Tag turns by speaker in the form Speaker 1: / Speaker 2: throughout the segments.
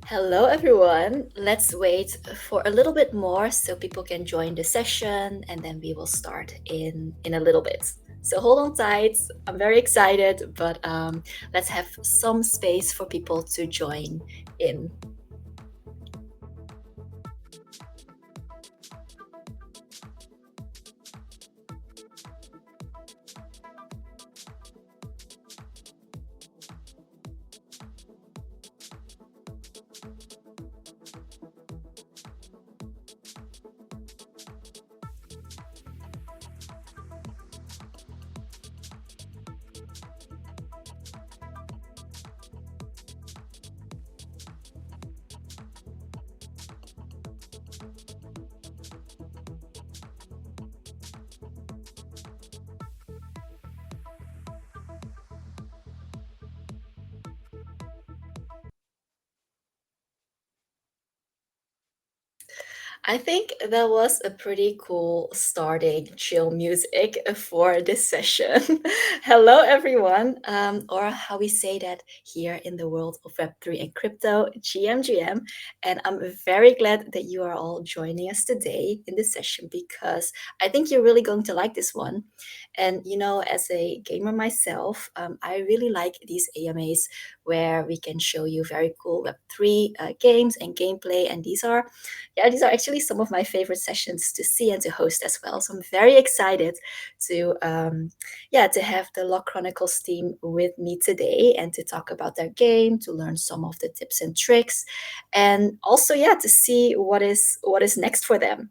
Speaker 1: Hello, everyone. Let's wait for a little bit more so people can join the session, and then we will start in a little bit. So hold on tight. I'm very excited, but let's have some space for people to join in. I think that was a pretty cool starting chill music for this session. Hello, everyone, or how we say that here in the world of Web3 and crypto, GMGM. And I'm very glad that you are all joining us today in this session because I think you're really going to like this one. And, as a gamer myself, I really like these AMAs where we can show you very cool Web3 games and gameplay. And these are actually some of my favorite sessions to see and to host as well. So I'm very excited to have the LOK Chronicles team with me today and to talk about their game, to learn some of the tips and tricks, and also to see what is next for them.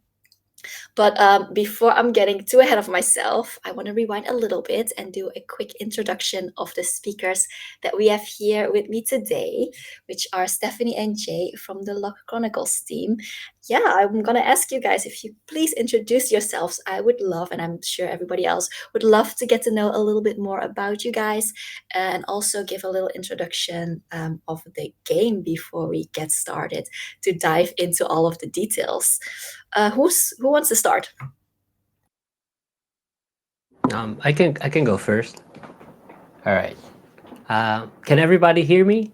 Speaker 1: But before I'm getting too ahead of myself, I want to rewind a little bit and do a quick introduction of the speakers that we have here with me today, which are Stephanie and Jay from the LOK Chronicles team. Yeah, I'm going to ask you guys if you please introduce yourselves. I would love, and I'm sure everybody else would love to get to know a little bit more about you guys and also give a little introduction of the game before we get started to dive into all of the details. Who wants to start?
Speaker 2: I can go first. All right. Can everybody hear me?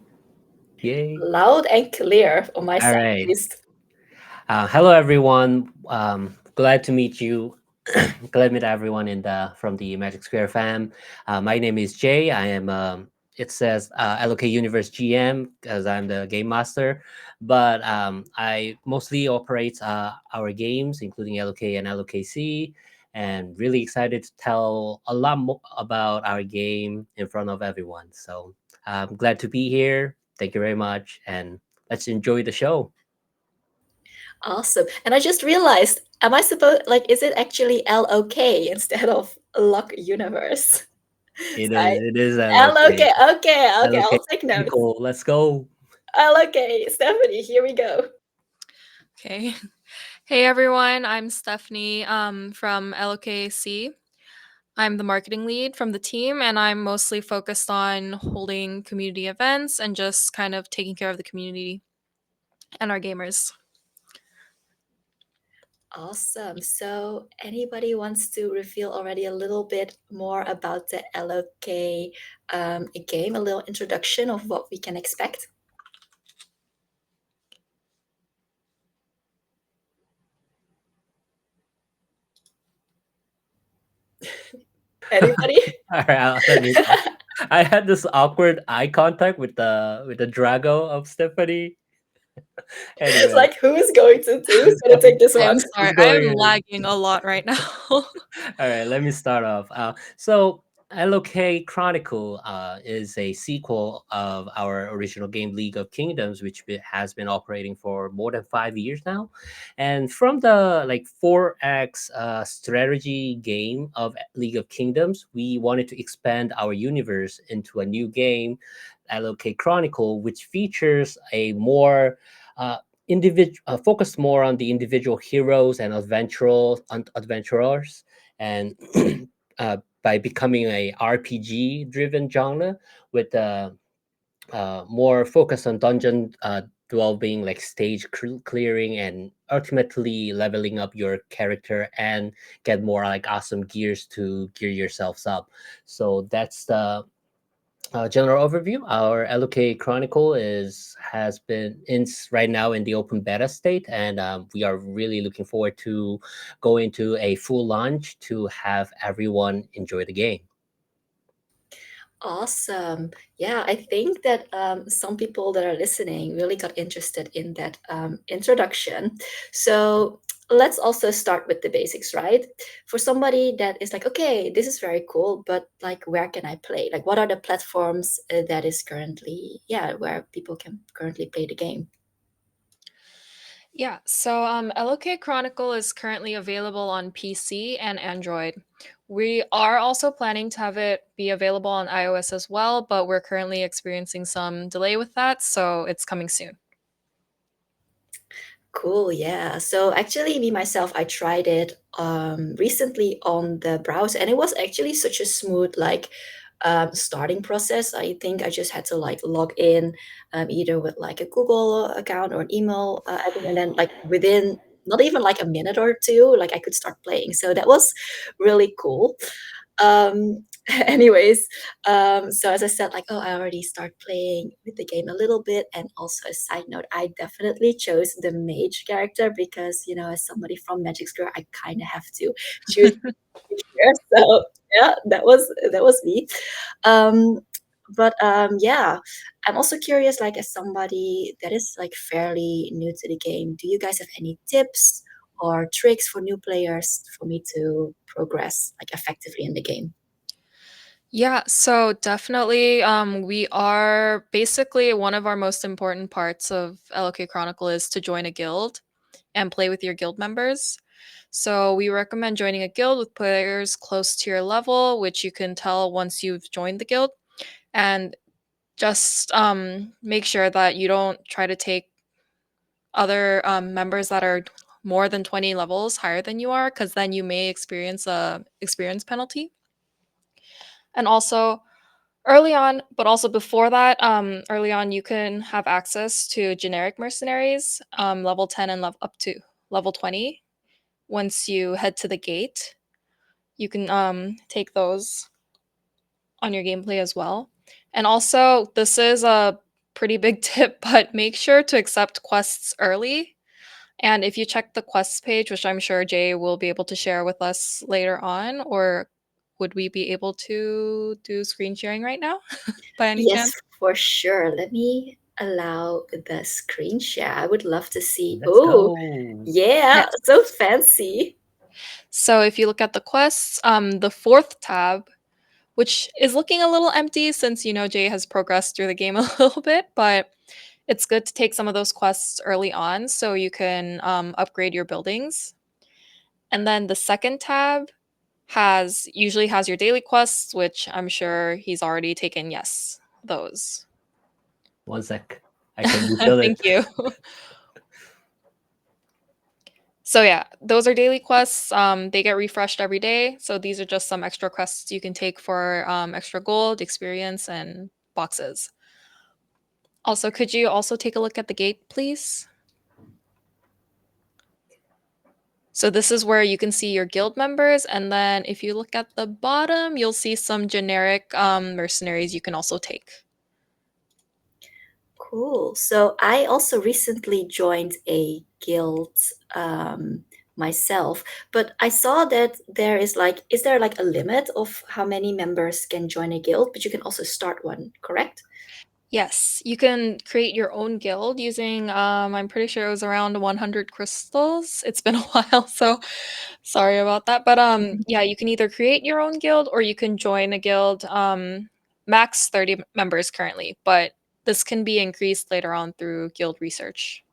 Speaker 2: Yay!
Speaker 1: Loud and clear on my
Speaker 2: All
Speaker 1: side, at
Speaker 2: right.
Speaker 1: least.
Speaker 2: Hello, everyone. Glad to meet you. Glad to meet everyone in the from the Magic Square fam. My name is Jay. I am. It says LOK Universe GM because I'm the game master, but I mostly operate our games, including LOK and LOKC, and really excited to tell a lot more about our game in front of everyone. So I'm glad to be here. Thank you very much, and let's enjoy the show.
Speaker 1: Awesome. And I just realized, am I supposed like is it actually LOK instead of Lock Universe?
Speaker 2: It
Speaker 1: So I
Speaker 2: is. It is
Speaker 1: LOK.
Speaker 2: LOK.
Speaker 1: Okay,
Speaker 2: LOK
Speaker 1: I'll take notes.
Speaker 2: Chronicle. Let's go.
Speaker 1: LOK. Stephanie, here we go.
Speaker 3: Okay. Hey everyone, I'm Stephanie from LKC. I'm the marketing lead from the team, and I'm mostly focused on holding community events and just kind of taking care of the community and our gamers.
Speaker 1: Awesome. So anybody wants to reveal already a little bit more about the LOK game, a little introduction of what we can expect? Anybody?
Speaker 2: All right, let me. I had this awkward eye contact with the Drago of Stephanie.
Speaker 1: It's
Speaker 2: Anyway,
Speaker 1: like who's gonna take this
Speaker 3: I am
Speaker 1: one?
Speaker 3: sorry,
Speaker 2: who's
Speaker 3: I
Speaker 2: going
Speaker 3: am
Speaker 2: in?
Speaker 3: lagging a lot right now.
Speaker 2: All right, let me start off. So LOK Chronicle is a sequel of our original game League of Kingdoms, which has been operating for more than 5 years now. And from the like 4X strategy game of League of Kingdoms, we wanted to expand our universe into a new game, LOK Chronicle, which features a more individual focused more on the individual heroes and adventurers and by becoming a RPG driven genre with more focus on dungeon delving, like stage clearing, and ultimately leveling up your character and get more like awesome gears to gear yourselves up. So that's the general overview. Our LOK Chronicle is has been in right now in the open beta state, and we are really looking forward to going to a full launch to have everyone enjoy the game.
Speaker 1: Awesome. Yeah, I think that some people that are listening really got interested in that introduction. So let's also start with the basics, right? For somebody that is like, okay, this is very cool, but like, where can I play? Like, what are the platforms that is currently, yeah, where people can currently play the game?
Speaker 3: Yeah, so LOK Chronicle is currently available on PC and Android. We are also planning to have it be available on iOS as well, but we're currently experiencing some delay with that, so it's coming soon.
Speaker 1: Cool, yeah. So actually, me myself, I tried it recently on the browser, and it was actually such a smooth like starting process. I think I just had to like log in either with like a Google account or an email, and then like within not even like a minute or two, like I could start playing. So that was really cool. Um, anyways, so as I said, like, oh, I already start playing with the game a little bit. And also a side note, I definitely chose the mage character because, you know, as somebody from Magic Square, I kind of have to choose mage here. So yeah, that was me. Um, but yeah, I'm also curious, like as somebody that is like fairly new to the game, do you guys have any tips or tricks for new players for me to progress like effectively in the game?
Speaker 3: Yeah, so definitely we are basically one of our most important parts of LOK Chronicle is to join a guild and play with your guild members. So we recommend joining a guild with players close to your level, which you can tell once you've joined the guild. And just make sure that you don't try to take other members that are more than 20 levels higher than you are, because then you may experience a experience penalty. And also early on, but also before that, early on you can have access to generic mercenaries, level 10 and up to level 20. Once you head to the gate, you can take those on your gameplay as well. And also, this is a pretty big tip, but make sure to accept quests early. And if you check the quests page, which I'm sure Jay will be able to share with us later on, or would we be able to do screen sharing right now by any
Speaker 1: Yes,
Speaker 3: chance?
Speaker 1: for sure. Let me allow the screen share. I would love to see.
Speaker 2: Let's
Speaker 1: Oh,
Speaker 2: go.
Speaker 1: yeah,
Speaker 3: Yes.
Speaker 1: so fancy.
Speaker 3: So if you look at the quests, the fourth tab, which is looking a little empty since Jay has progressed through the game a little bit, but it's good to take some of those quests early on so you can upgrade your buildings. And then the second tab has usually has your daily quests, which I'm sure he's already taken. Yes, those.
Speaker 2: One sec. I can refill
Speaker 3: Thank
Speaker 2: it.
Speaker 3: you. So yeah, those are daily quests. They get refreshed every day. So these are just some extra quests you can take for extra gold, experience, and boxes. Also, could you also take a look at the gate, please? So this is where you can see your guild members, and then if you look at the bottom, you'll see some generic mercenaries you can also take.
Speaker 1: Cool. So I also recently joined a guild myself, but I saw that there is like, is there like a limit of how many members can join a guild? But you can also start one, correct?
Speaker 3: Yes, you can create your own guild using I'm pretty sure it was around 100 crystals. It's been a while, so sorry about that. But yeah, you can either create your own guild or you can join a guild. Max 30 members currently, but this can be increased later on through guild research.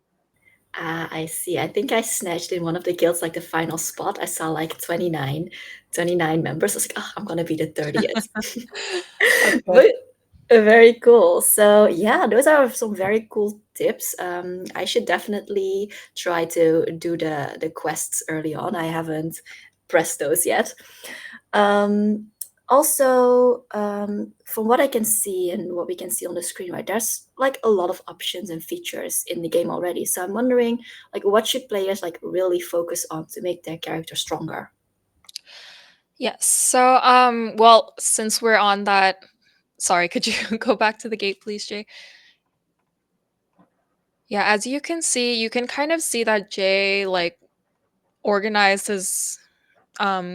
Speaker 1: Ah, I see. I think I snatched in one of the guilds like the final spot. I saw like 29 members. I was like, oh, I'm gonna be the 30th.
Speaker 3: That's good.
Speaker 1: But very cool. So yeah, those are some very cool tips. I should definitely try to do the quests early on. I haven't pressed those yet. Um, Also, from what I can see and what we can see on the screen, right, there's like a lot of options and features in the game already. So I'm wondering, like, what should players like really focus on to make their character stronger?
Speaker 3: Yes. So well, since we're on that, sorry, could you go back to the gate please, Jay? Yeah, as you can see, you can kind of see that Jay like organized his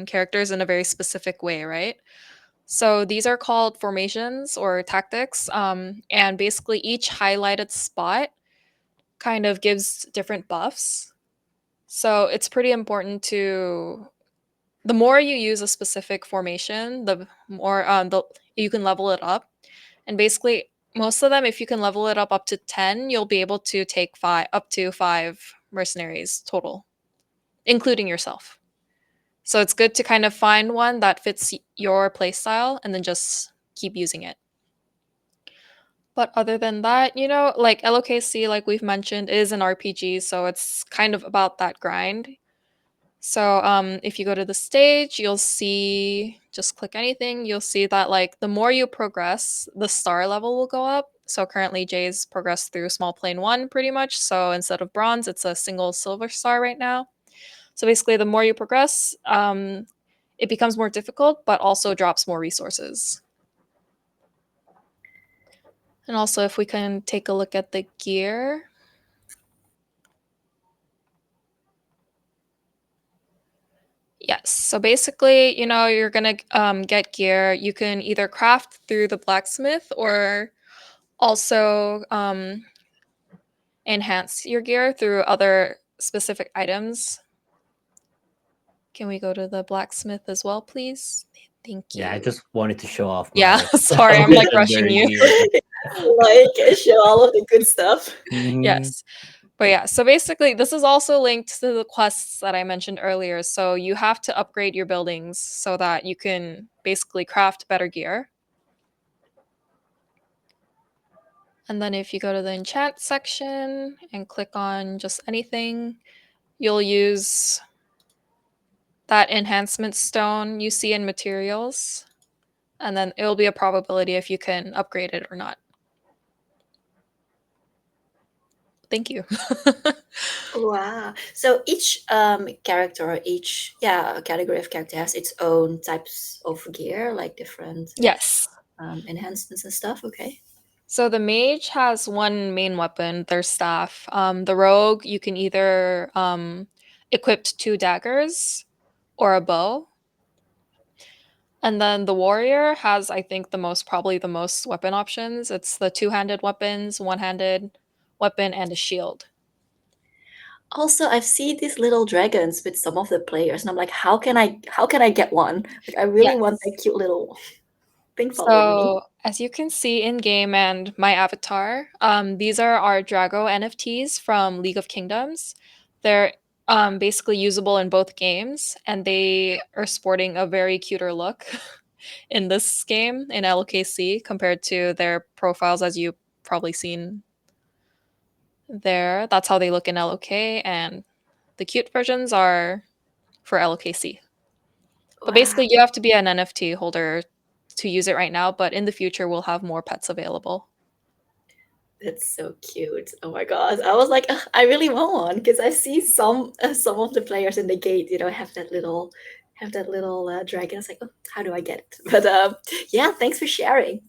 Speaker 3: characters in a very specific way, right? So these are called formations or tactics, and basically each highlighted spot kind of gives different buffs. So it's pretty important to the more you use a specific formation, the more you can level it up. And basically, most of them, if you can level it up to 10, you'll be able to take five up to five mercenaries total, including yourself. So it's good to kind of find one that fits your playstyle and then just keep using it. But other than that, like LOKC, like we've mentioned, is an RPG, so it's kind of about that grind. So if you go to the stage, you'll see just click anything, you'll see that like the more you progress, the star level will go up. So currently Jay's progressed through small plane 1 pretty much. So instead of bronze, it's a single silver star right now. So basically the more you progress, it becomes more difficult, but also drops more resources. And also, if we can take a look at the gear. Yes. So basically, you're going to get gear. You can either craft through the blacksmith or also enhance your gear through other specific items. Can we go to the blacksmith as well, please? Thank
Speaker 2: Yeah, I
Speaker 3: you.
Speaker 2: just wanted to show off
Speaker 3: Yeah.
Speaker 2: my
Speaker 3: Sorry, I'm
Speaker 2: outfit
Speaker 3: like
Speaker 2: I'm
Speaker 3: rushing
Speaker 2: wearing
Speaker 3: you.
Speaker 2: here.
Speaker 1: Like, show all of the good stuff.
Speaker 2: Mhm.
Speaker 3: Yes. But yeah, so basically, this is also linked to the quests that I mentioned earlier. So you have to upgrade your buildings so that you can basically craft better gear. And then if you go to the enchant section and click on just anything, you'll use that enhancement stone you see in materials. And then it'll be a probability if you can upgrade it or not. Thank you.
Speaker 1: Wow. So each character or each category of character has its own types of gear, like different
Speaker 3: Yes.
Speaker 1: enhancements and stuff. Okay.
Speaker 3: So the mage has one main weapon, their staff. The rogue, you can either equip two daggers or a bow. And then the warrior has, I think, probably the most weapon options. It's the two-handed weapons, one-handed weapon, and a shield.
Speaker 1: Also, I've seen these little dragons with some of the players, and I'm like, how can I get one? Like, I really want that
Speaker 3: Yes.
Speaker 1: cute little thing following me.
Speaker 3: So as you can see in game and my avatar, these are our Drago NFTs from League of Kingdoms. They're basically usable in both games, and they are sporting a very cuter look in this game in LOKC compared to their profiles, as you've probably seen there. That's how they look in LOK, and the cute versions are for LOKC. But
Speaker 1: Wow,
Speaker 3: basically, you have to be an NFT holder to use it right now, but in the future, we'll have more pets available.
Speaker 1: that's so cute. Oh my gosh, I was like, "Ugh, I really want one because I see some of the players in the gate, have that little dragon. I was like, oh, how do I get it? But yeah, thanks for sharing.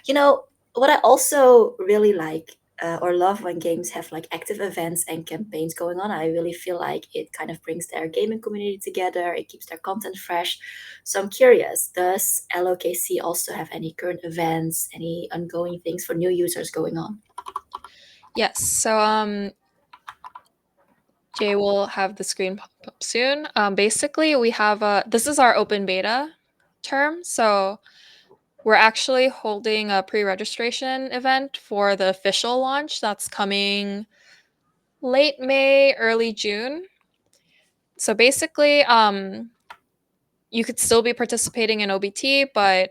Speaker 1: You know what I also really like. or love when games have like active events and campaigns going on. I really feel like it kind of brings their gaming community together. It keeps their content fresh. So I'm curious, does LOKC also have any current events, any ongoing things for new users going on?
Speaker 3: Yes. So Jay will have the screen pop up soon. Basically, we have this is our open beta term. So we're actually holding a pre-registration event for the official launch that's coming late May, early June. So basically, you could still be participating in OBT, but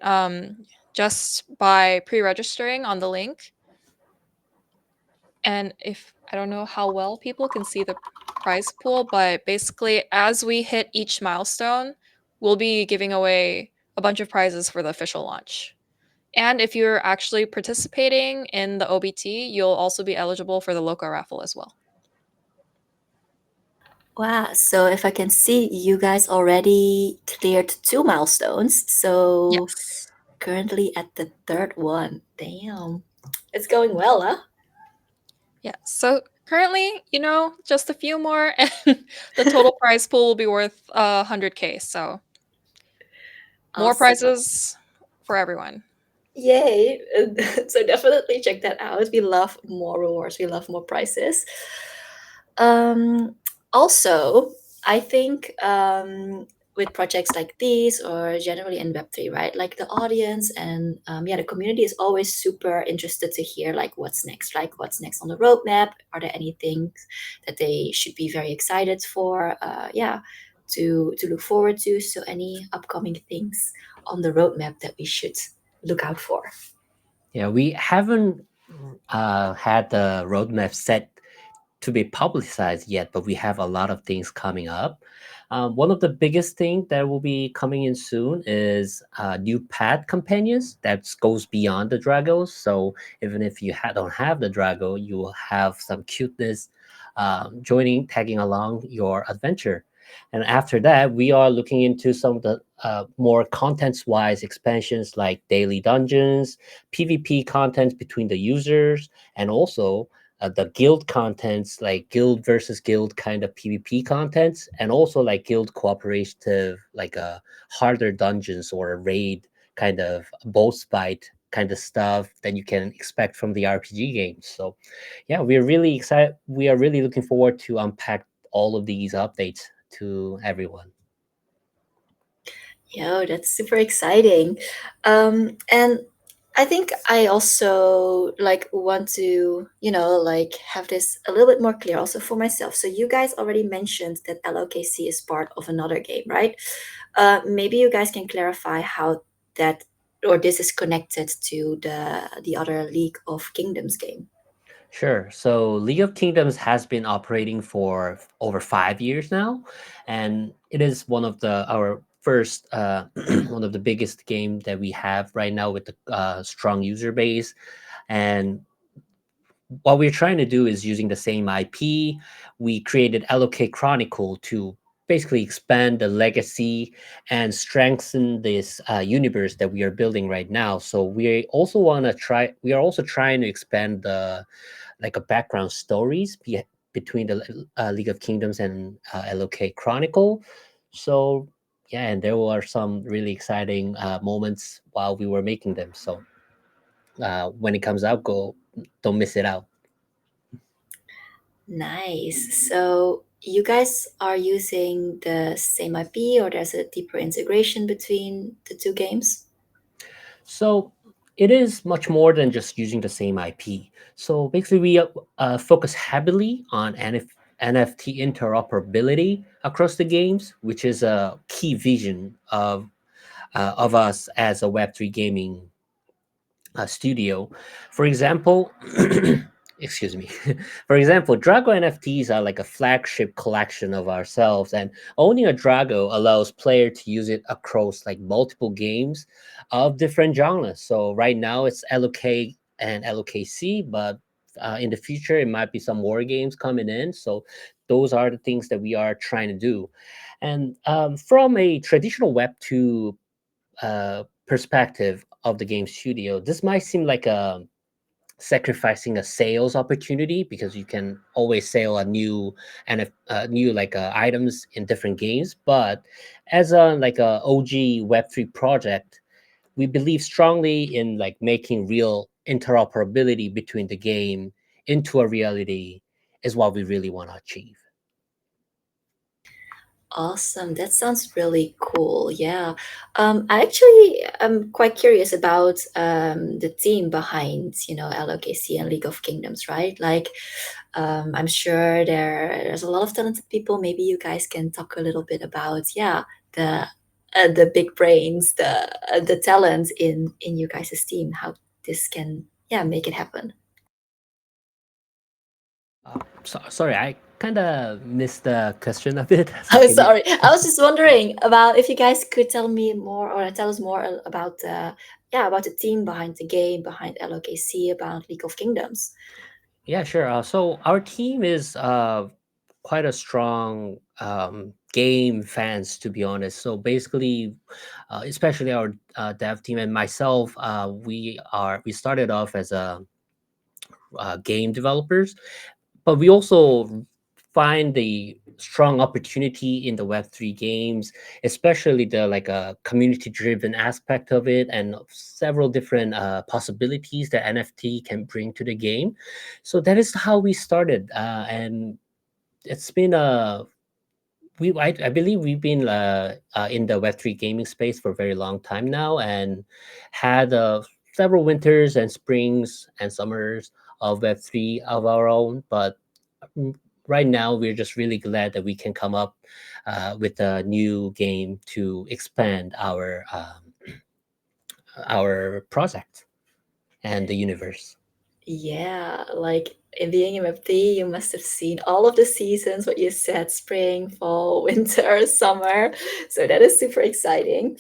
Speaker 3: just by pre-registering on the link. And if I don't know how well people can see the prize pool, but basically, as we hit each milestone, we'll be giving away a bunch of prizes for the official launch. And if you're actually participating in the OBT, you'll also be eligible for the LOKA raffle as well.
Speaker 1: Wow, so if I can see, you guys already cleared two milestones. So
Speaker 3: Yes.
Speaker 1: currently at the third one. Damn. It's going well, huh?
Speaker 3: Yeah. So currently, just a few more, and the total prize pool will be worth 100K. So more
Speaker 1: Awesome.
Speaker 3: prizes for everyone.
Speaker 1: Yay. So definitely check that out. We love more rewards. We love more prizes. Um, Also, I think with projects like these or generally in Web3, right? Like the audience and yeah, the community is always super interested to hear like what's next on the roadmap. Are there any things that they should be very excited for? Yeah, to look forward to. So any upcoming things on the roadmap that we should look out for?
Speaker 2: Yeah, we haven't had the roadmap set to be publicized yet, but we have a lot of things coming up. One of the biggest things that will be coming in soon is new pet companions that goes beyond the Dragos. So even if you don't have the Drago, you will have some cuteness joining, tagging along your adventure. And after that, we are looking into some of the more contents-wise expansions like daily dungeons, PvP content between the users, and also the guild contents like guild versus guild kind of PvP contents, and also like guild cooperative, like harder dungeons or a raid kind of boss fight kind of stuff that you can expect from the RPG games. So, yeah, we're really excited. We are really looking forward to unpack all of these updates to everyone.
Speaker 1: Yo, that's super exciting. And I think I also like want to, like have this a little bit more clear also for myself. So you guys already mentioned that LOKC is part of another game, right? Maybe you guys can clarify how that or this is connected to the other League of Kingdoms game.
Speaker 2: Sure. So League of Kingdoms has been operating for over 5 years now, and it is one of the our first one of the biggest game that we have right now with the strong user base. And what we're trying to do is using the same IP. We created LOK Chronicle to basically expand the legacy and strengthen this universe that we are building right now. So we also want to try. We are also trying to expand the like a background stories between the League of Kingdoms and LOK Chronicle. So yeah, and there were some really exciting moments while we were making them. So when it comes out, go don't miss it out.
Speaker 1: Nice. So you guys are using the same IP or there's a deeper integration between the two games?
Speaker 2: So it is much more than just using the same IP. So basically, we focus heavily on NFT interoperability across the games, which is a key vision of us as a Web3 gaming studio. For example, excuse me. For example, Drago NFTs are like a flagship collection of ourselves, and owning a Drago allows player to use it across like multiple games of different genres. So right now it's LOK and LOKC, but in the future it might be some more games coming in. So those are the things that we are trying to do. And from a traditional Web2 perspective of the game studio, this might seem like sacrificing a sales opportunity, because you can always sell a new and a new items in different games. But as a like a OG Web3 project, we believe strongly in like making real interoperability between the game into a reality is what we really want to achieve.
Speaker 1: Awesome. That sounds really cool. Yeah. I actually am quite curious about the team behind, LOKC and League of Kingdoms, right? Like, I'm sure there's a lot of talented people. Maybe you guys can talk a little bit about, yeah, the big brains, the talent in you guys' team, how this can, yeah, make it happen.
Speaker 2: Sorry, I kind of missed the question a bit. So
Speaker 1: Oh,
Speaker 2: can you?
Speaker 1: sorry. I was just wondering about if you guys could tell me more or tell us more about yeah, about the team behind the game, behind LOKC, about League of Kingdoms.
Speaker 2: Yeah, sure. So our team is quite a strong game fans, to be honest. So basically, especially our dev team and myself, we started off as a game developers, but we also find the strong opportunity in the Web3 games, especially the community driven aspect of it, and several different possibilities that NFT can bring to the game. So that is how we started, and it's been a I believe we've been in the Web3 gaming space for a very long time now, and had several winters and springs and summers of Web3 of our own. But mm, right now, we're just really glad that we can come up with a new game to expand our project and the universe.
Speaker 1: Yeah, like in being in Web3, you must have seen all of the seasons, what you said, spring, fall, winter, summer. So that is super exciting.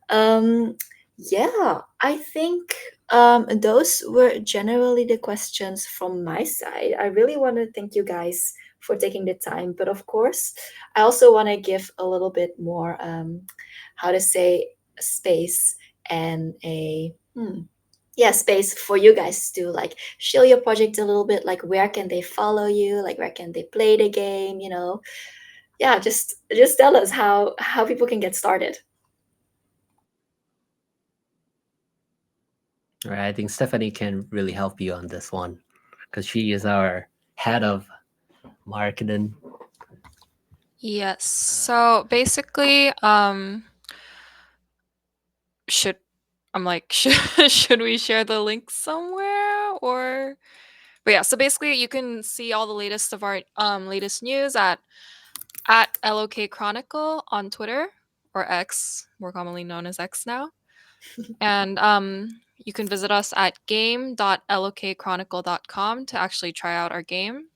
Speaker 1: Um, yeah, I think those were generally the questions from my side. I really want to thank you guys for taking the time, but of course, I also want to give a little bit more, how to say, space and a yeah, space for you guys to like show your project a little bit. Like, where can they follow you? Like, where can they play the game? Yeah, just tell us how people can get started.
Speaker 2: All right, I think Stephanie can really help you on this one, because she is our head of marketing.
Speaker 3: Yes. So basically, should I'm like, should we share the link somewhere or? But yeah, so basically, you can see all the latest of our latest news at LOK Chronicle on Twitter, or X, more commonly known as X now. And you can visit us at game.lokchronicle.com to actually try out our game.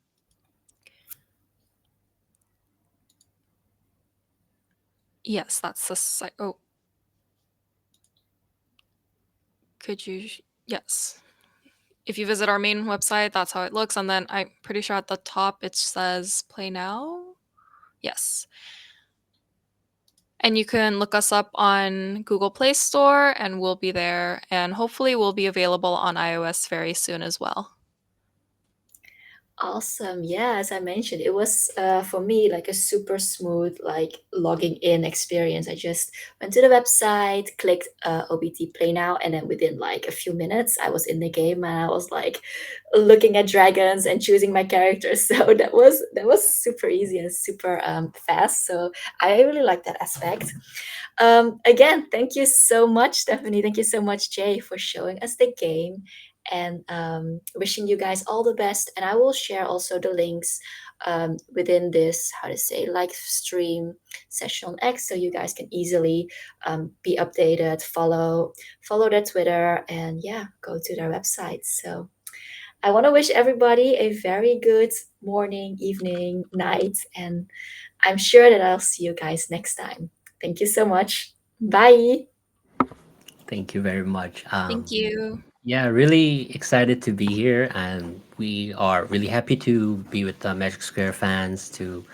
Speaker 3: Yes, that's the site. Oh, could you? Yes. If you visit our main website, that's how it looks. And then I'm pretty sure at the top it says play now. Yes. And you can look us up on Google Play Store and we'll be there. And hopefully we'll be available on iOS very soon as well.
Speaker 1: Awesome. Yeah, as I mentioned, it was for me like a super smooth like logging in experience. I just went to the website, clicked OBT Play Now, and then within like a few minutes, I was in the game and I was like looking at dragons and choosing my characters. So that was super easy and super fast. So I really like that aspect. Again, thank you so much, Stephanie. Thank you so much, Jay, for showing us the game and wishing you guys all the best. And I will share also the links within this, how to say, live stream session on X, so you guys can easily be updated, follow their Twitter, and yeah, go to their website. So I want to wish everybody a very good morning, evening, night, and I'm sure that I'll see you guys next time. Thank you so much. Bye.
Speaker 2: Thank you very much.
Speaker 3: Thank you.
Speaker 2: Yeah, really excited to be here, and we are really happy to be with the Magic Square fans to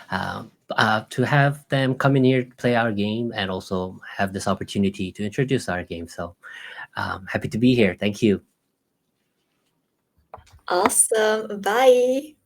Speaker 2: have them come in here to play our game, and also have this opportunity to introduce our game. So happy to be here. Thank you.
Speaker 1: Awesome. Bye.